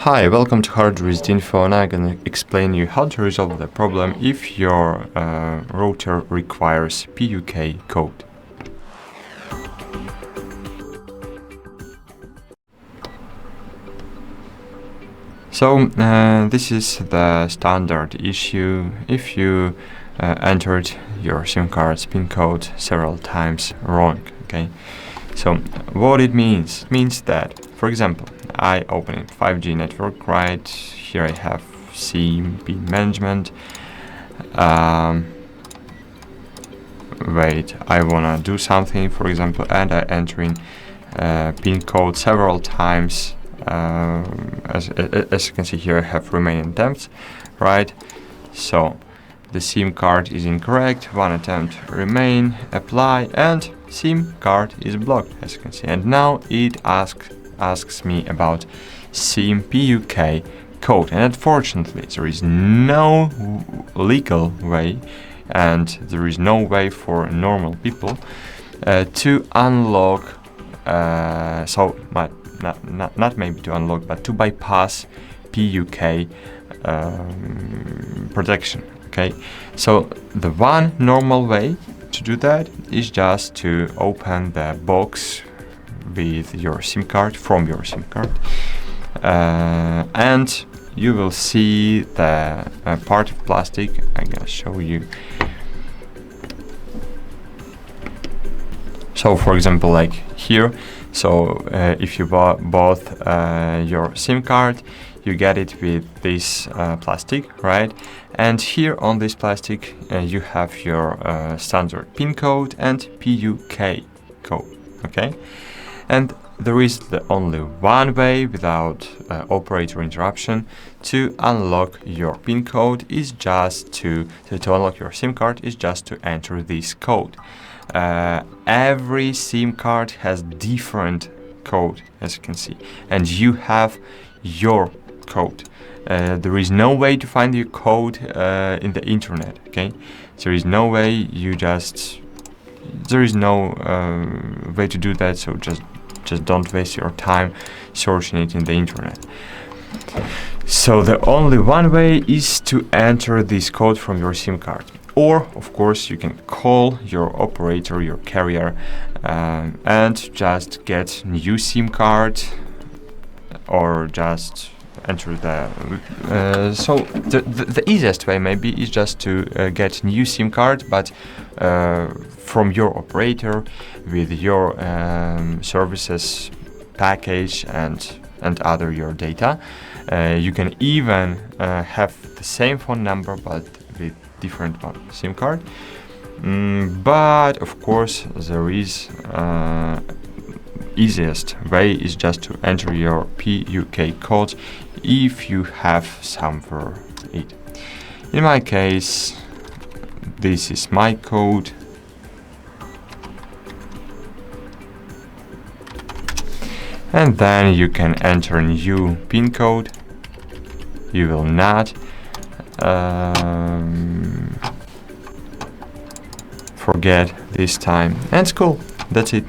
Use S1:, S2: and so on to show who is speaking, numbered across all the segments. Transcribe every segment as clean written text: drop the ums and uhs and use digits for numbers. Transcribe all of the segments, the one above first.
S1: Hi, welcome to HardReset.Info, and I'm gonna explain you how to resolve the problem if your router requires PUK code. So this is the standard issue if you entered your SIM card's PIN code several times wrong. Okay, so what it means that, for example, I open a 5G network, right? Here I have SIM PIN management. Wait, I wanna do something, for example, and I enter in PIN code several times. As you can see here, I have remaining attempts, right? So the SIM card is incorrect, one attempt remain, apply, and SIM card is blocked, as you can see. And now it asks me about SIM PUK code, and unfortunately there is no legal way and there is no way for normal people to unlock not maybe to unlock, but to bypass PUK protection. Okay, so the one normal way to do that is just to open the box with your SIM card from your SIM card, and you will see the part of plastic. I'm gonna show you. So, for example, like here. So if you bought your SIM card, you get it with this plastic, right? And here on this plastic, you have your standard PIN code and PUK code, okay? And there is only one way without operator interruption to unlock your PIN code is just to unlock your SIM card is just to enter this code. Every SIM card has different code, as you can see, and you have your code. There is no way to find your code in the internet. Okay, there is no way. There is no way to do that. So just don't waste your time searching it in the internet. So the only one way is to enter this code from your SIM card. Or, of course, you can call your operator, your carrier, and just get new SIM card, or just enter the. So the easiest way maybe is just to get new SIM card, but from your operator with your services package and other your data. You can even have the same phone number, but with different SIM card, but of course there is easiest way is just to enter your PUK code if you have somewhere it. In my case, this is my code, and then you can enter new PIN code. You will not forget this time, and it's cool. That's it.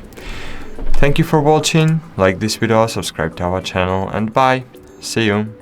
S1: Thank you for watching. Like this video, subscribe to our channel, and bye. See you.